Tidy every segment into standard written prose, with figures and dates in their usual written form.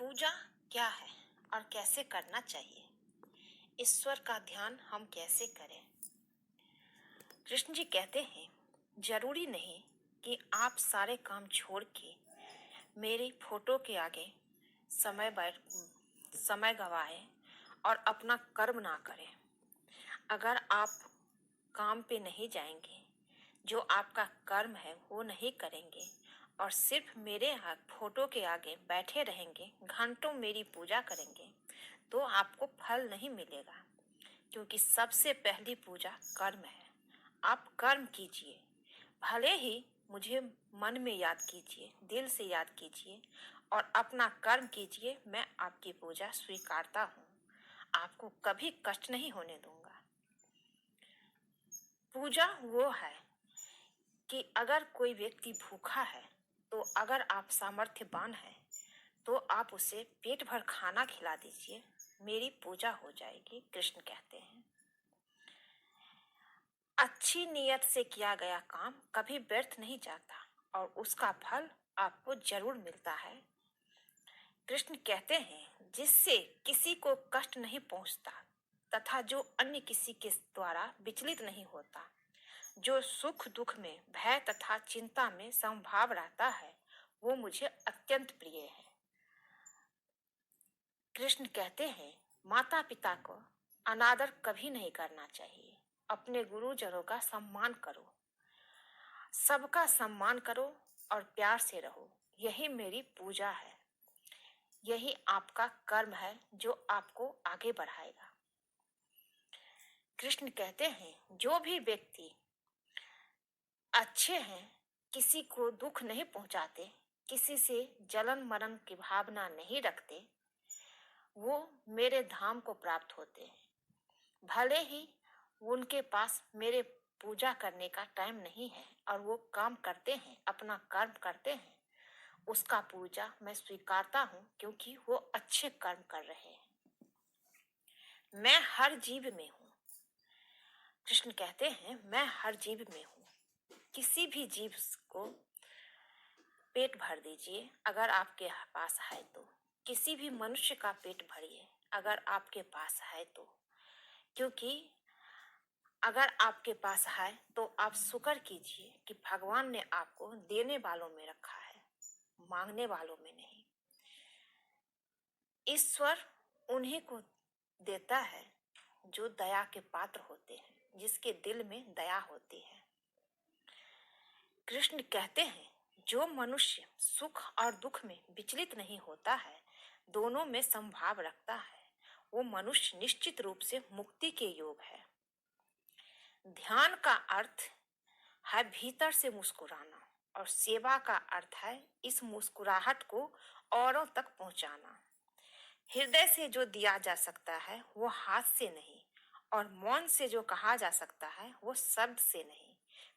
पूजा क्या है और कैसे करना चाहिए? ईश्वर का ध्यान हम कैसे करें? कृष्ण जी कहते हैं, जरूरी नहीं कि आप सारे काम छोड़ के मेरी फोटो के आगे समय गवाएं और अपना कर्म ना करें। अगर आप काम पे नहीं जाएंगे, जो आपका कर्म है वो नहीं करेंगे और सिर्फ मेरे फोटो के आगे बैठे रहेंगे, घंटों मेरी पूजा करेंगे, तो आपको फल नहीं मिलेगा। क्योंकि सबसे पहली पूजा कर्म है। आप कर्म कीजिए, भले ही मुझे मन में याद कीजिए, दिल से याद कीजिए और अपना कर्म कीजिए। मैं आपकी पूजा स्वीकारता हूँ, आपको कभी कष्ट नहीं होने दूंगा। पूजा वो है कि अगर कोई व्यक्ति भूखा है, तो अगर आप सामर्थ्यवान हैं, तो आप उसे पेट भर खाना खिला दीजिए, मेरी पूजा हो जाएगी। कृष्ण कहते हैं, अच्छी नियत से किया गया काम कभी व्यर्थ नहीं जाता और उसका फल आपको जरूर मिलता है। कृष्ण कहते हैं, जिससे किसी को कष्ट नहीं पहुंचता तथा जो अन्य किसी के द्वारा विचलित नहीं होता, जो सुख दुख में, भय तथा चिंता में समभाव रहता है, वो मुझे अत्यंत प्रिय है। कृष्ण कहते हैं, माता पिता को अनादर कभी नहीं करना चाहिए। अपने गुरुजनों का सम्मान करो, सबका सम्मान करो और प्यार से रहो। यही मेरी पूजा है, यही आपका कर्म है जो आपको आगे बढ़ाएगा। कृष्ण कहते हैं, जो भी व्यक्ति अच्छे हैं, किसी को दुख नहीं पहुंचाते, किसी से जलन मरण की भावना नहीं रखते, वो मेरे धाम को प्राप्त होते हैं। भले ही उनके पास मेरे पूजा करने का टाइम नहीं है और वो काम करते हैं, अपना कर्म करते हैं, उसका पूजा मैं स्वीकारता हूँ, क्योंकि वो अच्छे कर्म कर रहे हैं। मैं हर जीव में हूँ। कृष्ण कहते हैं, मैं हर जीव में हूँ। किसी भी जीव को पेट भर दीजिए अगर आपके पास है तो। किसी भी मनुष्य का पेट भरिए अगर आपके पास है तो। क्योंकि अगर आपके पास है तो आप शुक्र कीजिए कि भगवान ने आपको देने वालों में रखा है, मांगने वालों में नहीं। ईश्वर उन्हीं को देता है जो दया के पात्र होते हैं, जिसके दिल में दया होती है। कृष्ण कहते हैं, जो मनुष्य सुख और दुख में विचलित नहीं होता है, दोनों में समभाव रखता है, वो मनुष्य निश्चित रूप से मुक्ति के योग है। ध्यान का अर्थ है भीतर से मुस्कुराना और सेवा का अर्थ है इस मुस्कुराहट को औरों तक पहुंचाना। हृदय से जो दिया जा सकता है वो हाथ से नहीं, और मौन से जो कहा जा सकता है वो शब्द से नहीं।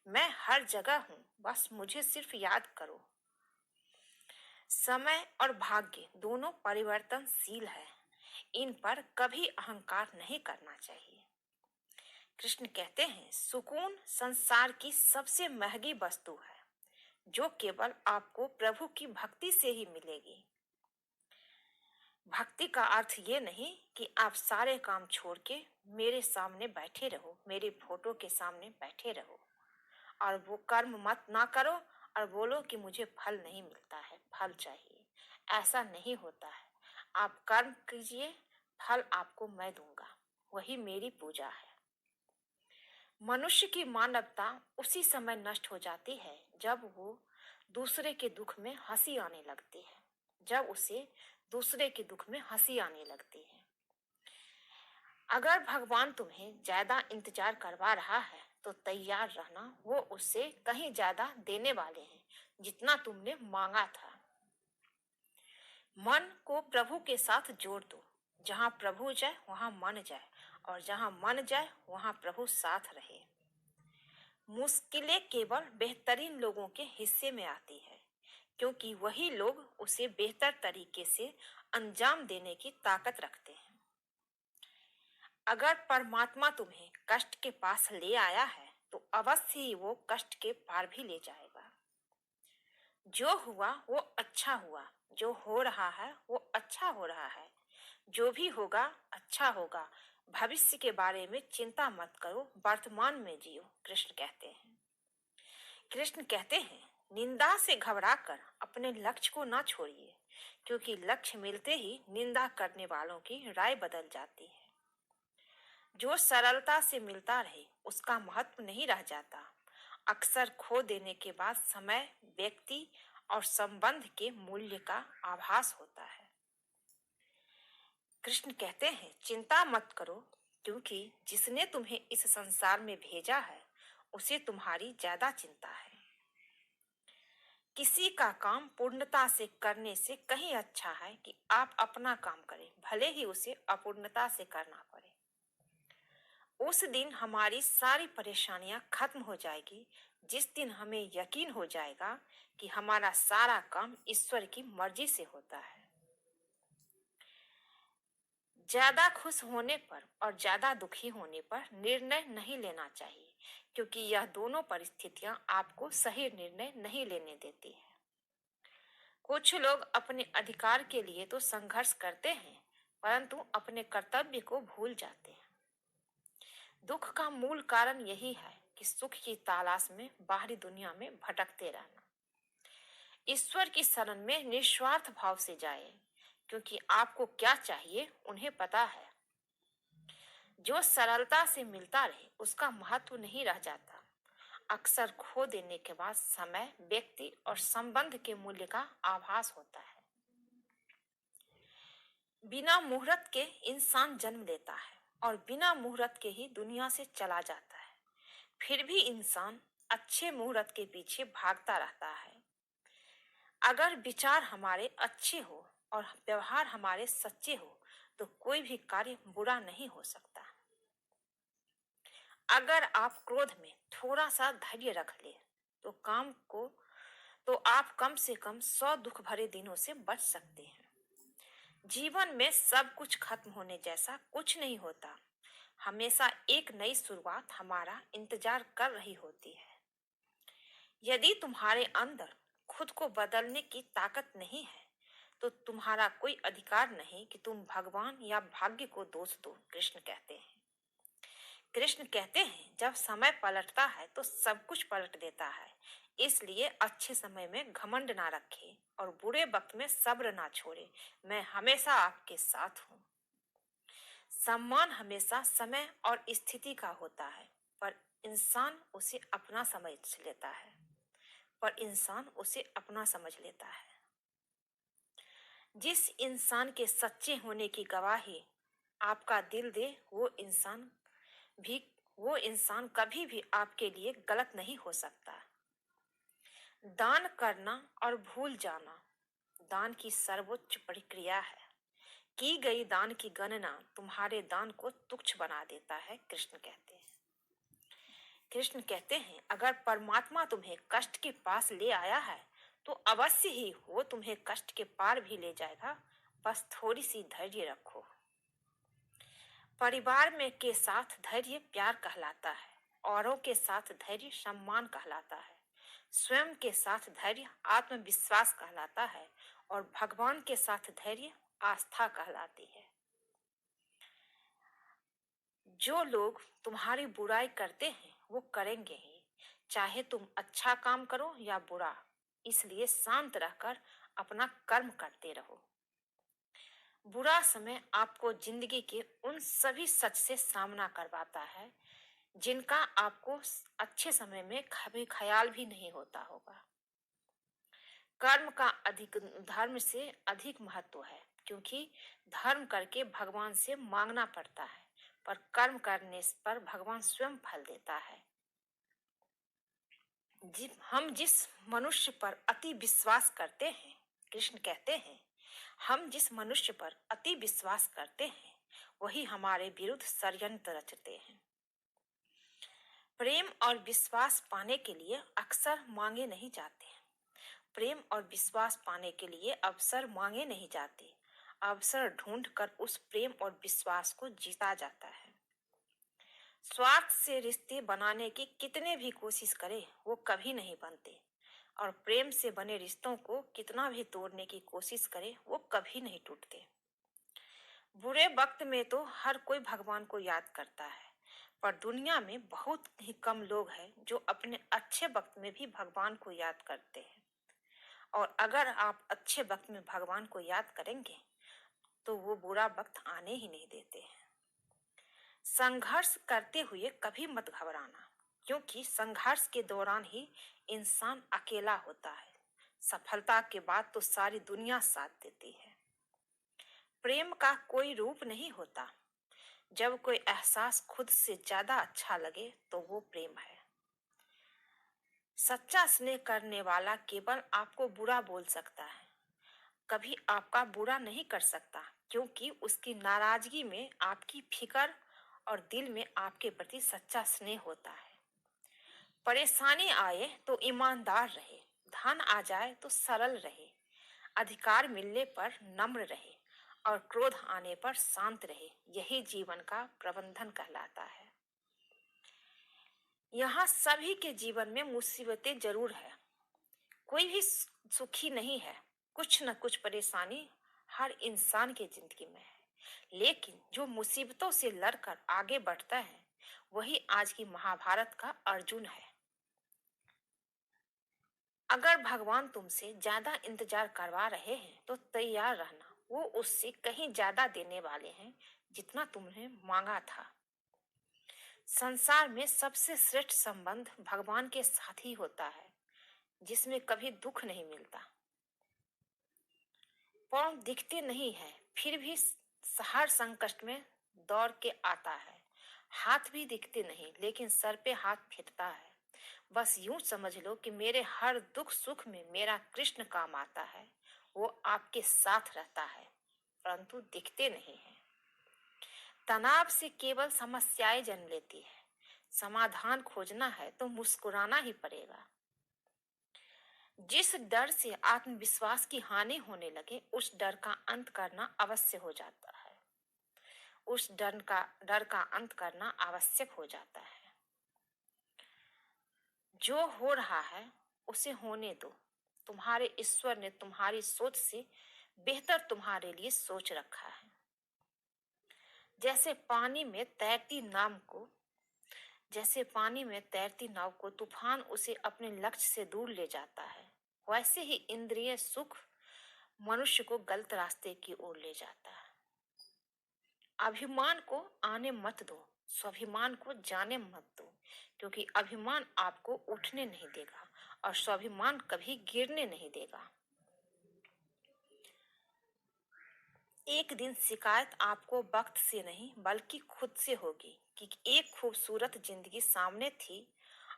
मैं हर जगह हूँ, बस मुझे सिर्फ याद करो। समय और भाग्य दोनों परिवर्तनशील है, इन पर कभी अहंकार नहीं करना चाहिए। कृष्ण कहते हैं, सुकून संसार की सबसे महंगी वस्तु है, जो केवल आपको प्रभु की भक्ति से ही मिलेगी। भक्ति का अर्थ ये नहीं कि आप सारे काम छोड़ के मेरे सामने बैठे रहो, मेरे फोटो के सामने बैठे रहो और वो कर्म मत ना करो और बोलो कि मुझे फल नहीं मिलता है, फल चाहिए। ऐसा नहीं होता है। आप कर्म कीजिए, फल आपको मैं दूंगा, वही मेरी पूजा है। मनुष्य की मानवता उसी समय नष्ट हो जाती है जब वो दूसरे के दुख में हंसी आने लगती है, जब उसे दूसरे के दुख में हंसी आने लगती है। अगर भगवान तुम्हें ज्यादा इंतजार करवा रहा है तो तैयार रहना, वो उससे कहीं ज्यादा देने वाले हैं जितना तुमने मांगा था। मन को प्रभु के साथ जोड़ दो। जहां प्रभु जाए वहां मन जाए, और जहां मन जाए वहां प्रभु साथ रहे। मुश्किलें केवल बेहतरीन लोगों के हिस्से में आती है, क्योंकि वही लोग उसे बेहतर तरीके से अंजाम देने की ताकत रखते हैं। अगर परमात्मा तुम्हें कष्ट के पास ले आया है तो अवश्य ही वो कष्ट के पार भी ले जाएगा। जो हुआ वो अच्छा हुआ, जो हो रहा है वो अच्छा हो रहा है, जो भी होगा अच्छा होगा। भविष्य के बारे में चिंता मत करो, वर्तमान में जियो, कृष्ण कहते हैं। कृष्ण कहते हैं, निंदा से घबराकर अपने लक्ष्य को ना छोड़िए, क्योंकि लक्ष्य मिलते ही निंदा करने वालों की राय बदल जाती है। जो सरलता से मिलता रहे उसका महत्व नहीं रह जाता। अक्सर खो देने के बाद समय, व्यक्ति और संबंध के मूल्य का आभास होता है। कृष्ण कहते हैं, चिंता मत करो, क्योंकि जिसने तुम्हें इस संसार में भेजा है उसे तुम्हारी ज्यादा चिंता है। किसी का काम पूर्णता से करने से कहीं अच्छा है कि आप अपना काम करें, भले ही उसे अपूर्णता से करना पड़े। उस दिन हमारी सारी परेशानियां खत्म हो जाएगी, जिस दिन हमें यकीन हो जाएगा कि हमारा सारा काम ईश्वर की मर्जी से होता है। ज्यादा खुश होने पर और ज्यादा दुखी होने पर निर्णय नहीं लेना चाहिए, क्योंकि यह दोनों परिस्थितियां आपको सही निर्णय नहीं लेने देती है। कुछ लोग अपने अधिकार के लिए तो संघर्ष करते हैं, परंतु अपने कर्तव्य को भूल जाते हैं। दुख का मूल कारण यही है कि सुख की तलाश में बाहरी दुनिया में भटकते रहना। ईश्वर की शरण में निस्वार्थ भाव से जाए, क्योंकि आपको क्या चाहिए उन्हें पता है। जो सरलता से मिलता रहे उसका महत्व नहीं रह जाता। अक्सर खो देने के बाद समय, व्यक्ति और संबंध के मूल्य का आभास होता है। बिना मुहूर्त के इंसान जन्म लेता है और बिना मुहूर्त के ही दुनिया से चला जाता है। फिर भी इंसान अच्छे मुहूर्त के पीछे भागता रहता है। अगर विचार हमारे अच्छे हो और व्यवहार हमारे सच्चे हो तो कोई भी कार्य बुरा नहीं हो सकता। अगर आप क्रोध में थोड़ा सा धैर्य रख ले तो आप कम से कम 100 दुख भरे दिनों से बच सकते हैं। जीवन में सब कुछ खत्म होने जैसा कुछ नहीं होता। हमेशा एक नई शुरुआत हमारा इंतजार कर रही होती है। यदि तुम्हारे अंदर खुद को बदलने की ताकत नहीं है तो तुम्हारा कोई अधिकार नहीं कि तुम भगवान या भाग्य को दोष दो, कृष्ण कहते हैं। कृष्ण कहते हैं, जब समय पलटता है तो सब कुछ पलट देता है। इसलिए अच्छे समय में घमंड ना रखे और बुरे वक्त में सब्र ना छोड़े। मैं हमेशा आपके साथ हूँ। सम्मान हमेशा समय और स्थिति का होता है, पर इंसान उसे अपना समझ लेता है जिस इंसान के सच्चे होने की गवाही आपका दिल दे, भी वो इंसान कभी भी आपके लिए गलत नहीं हो सकता। दान करना और भूल जाना दान की सर्वोच्च प्रक्रिया है। की गई दान की गणना तुम्हारे दान को तुच्छ बना देता है, कृष्ण कहते हैं, अगर परमात्मा तुम्हें कष्ट के पास ले आया है तो अवश्य ही वो तुम्हें कष्ट के पार भी ले जाएगा। बस थोड़ी सी धैर्य रखो। परिवार में के साथ धैर्य प्यार कहलाता है, औरों के साथ धैर्य सम्मान कहलाता है, स्वयं के साथ धैर्य आत्मविश्वास कहलाता है और भगवान के साथ धैर्य आस्था कहलाती है। जो लोग तुम्हारी बुराई करते हैं वो करेंगे ही, चाहे तुम अच्छा काम करो या बुरा। इसलिए शांत रहकर अपना कर्म करते रहो। बुरा समय आपको जिंदगी के उन सभी सच से सामना करवाता है जिनका आपको अच्छे समय में कभी ख्याल भी नहीं होता होगा। कर्म का अधिक धर्म से अधिक महत्व है, क्योंकि धर्म करके भगवान से मांगना पड़ता है, पर कर्म करने पर भगवान स्वयं फल देता है। हम जिस मनुष्य पर अति विश्वास करते हैं, कृष्ण कहते हैं, हम जिस मनुष्य पर अति विश्वास करते हैं वही हमारे विरुद्ध षड्यंत्र रचते हैं। प्रेम और विश्वास पाने के लिए अक्सर मांगे नहीं जाते। प्रेम और विश्वास पाने के लिए अवसर मांगे नहीं जाते, अवसर ढूंढकर उस प्रेम और विश्वास को जीता जाता है। स्वार्थ से रिश्ते बनाने की कितने भी कोशिश करें वो कभी नहीं बनते। और प्रेम से बने रिश्तों को कितना भी तोड़ने की कोशिश करे वो कभी नहीं टूटते। बुरे वक्त में तो हर कोई भगवान को याद करता है, पर दुनिया में बहुत ही कम लोग हैं जो अपने अच्छे वक्त में भी भगवान को याद करते हैं। और अगर आप अच्छे वक्त में भगवान को याद करेंगे तो वो बुरा वक्त आने ही नहीं देते हैं। संघर्ष करते हुए कभी मत घबराना, क्योंकि संघर्ष के दौरान ही इंसान अकेला होता है। सफलता के बाद तो सारी दुनिया साथ देती है। प्रेम का कोई रूप नहीं होता। जब कोई एहसास खुद से ज्यादा अच्छा लगे तो वो प्रेम है। सच्चा स्नेह करने वाला केवल आपको बुरा बोल सकता है, कभी आपका बुरा नहीं कर सकता, क्योंकि उसकी नाराजगी में आपकी फिक्र और दिल में आपके प्रति सच्चा स्नेह होता है। परेशानी आए तो ईमानदार रहे, धन आ जाए तो सरल रहे, अधिकार मिलने पर नम्र रहे और क्रोध आने पर शांत रहे। यही जीवन का प्रबंधन कहलाता है। यहाँ सभी के जीवन में मुसीबतें जरूर है, कोई भी सुखी नहीं है। कुछ न कुछ परेशानी हर इंसान के जिंदगी में है, लेकिन जो मुसीबतों से लड़कर आगे बढ़ता है वही आज की महाभारत का अर्जुन है। अगर भगवान तुमसे ज्यादा इंतजार करवा रहे हैं तो तैयार रहना, वो उससे कहीं ज्यादा देने वाले हैं जितना तुमने मांगा था। संसार में सबसे श्रेष्ठ संबंध भगवान के साथ ही होता है, जिसमें कभी दुख नहीं मिलता। पाँव दिखते नहीं है, फिर भी हर संकट में दौड़ के आता है। हाथ भी दिखते नहीं, लेकिन सर पे हाथ फेरता है। बस यूं समझ लो कि मेरे हर दुख सुख में मेरा कृष्ण काम आता है। वो आपके साथ रहता है, परंतु दिखते नहीं है। तनाव से केवल समस्याएं जन्म लेती है। समाधान खोजना है तो मुस्कुराना ही पड़ेगा। जिस डर से आत्मविश्वास की हानि होने लगे, उस डर का अंत करना अवश्य हो जाता है। उस डर का अंत करना आवश्यक हो जाता है। जो हो रहा है उसे होने दो। तुम्हारे ईश्वर ने तुम्हारी सोच से बेहतर तुम्हारे लिए सोच रखा है। जैसे पानी में तैरती नाव को तूफान उसे अपने लक्ष्य से दूर ले जाता है, वैसे ही इंद्रिय सुख मनुष्य को गलत रास्ते की ओर ले जाता है। अभिमान को आने मत दो, स्वाभिमान को जाने मत दो, क्योंकि अभिमान आपको उठने नहीं देगा और स्वाभिमान कभी गिरने नहीं देगा। एक दिन शिकायत आपको वक्त से नहीं बल्कि खुद से होगी कि एक खूबसूरत जिंदगी सामने थी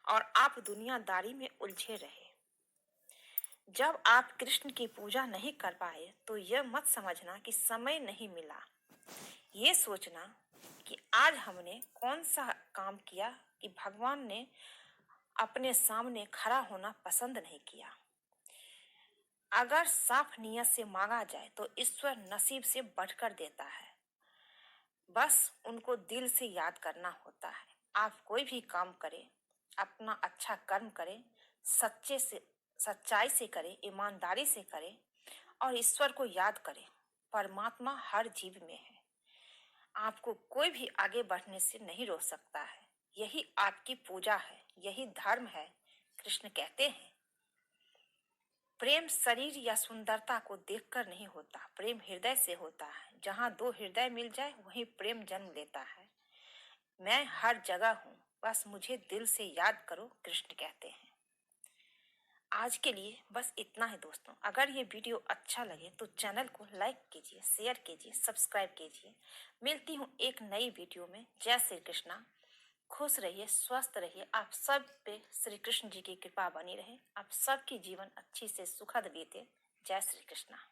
और आप दुनियादारी में उलझे रहे। जब आप कृष्ण की पूजा नहीं कर पाए तो यह मत समझना कि समय नहीं मिला। ये सोचना कि आज हमने कौन सा काम किया कि भगवान ने अपने सामने खड़ा होना पसंद नहीं किया। अगर साफ नियत से मांगा जाए तो ईश्वर नसीब से बढ़कर देता है। बस उनको दिल से याद करना होता है। आप कोई भी काम करें, अपना अच्छा कर्म करें, सच्चाई से करें, ईमानदारी से करें और ईश्वर को याद करें। परमात्मा हर जीव में है। आपको कोई भी आगे बढ़ने से नहीं रोक सकता है। यही आपकी पूजा है, यही धर्म है। कृष्ण कहते हैं, प्रेम शरीर या सुंदरता को देखकर नहीं होता, प्रेम हृदय से होता है। जहाँ दो हृदय मिल जाए वहीं प्रेम जन्म लेता है। मैं हर जगह हूँ, बस मुझे दिल से याद करो, कृष्ण कहते हैं। आज के लिए बस इतना ही दोस्तों। अगर ये वीडियो अच्छा लगे तो चैनल को लाइक कीजिए, शेयर कीजिए, सब्सक्राइब कीजिए। मिलती हूँ एक नई वीडियो में। जय श्री कृष्णा। खुश रहिए, स्वस्थ रहिए। आप सब पे श्री कृष्ण जी की कृपा बनी रहे। आप सबकी जीवन अच्छी से सुखद बीते। जय श्री कृष्णा।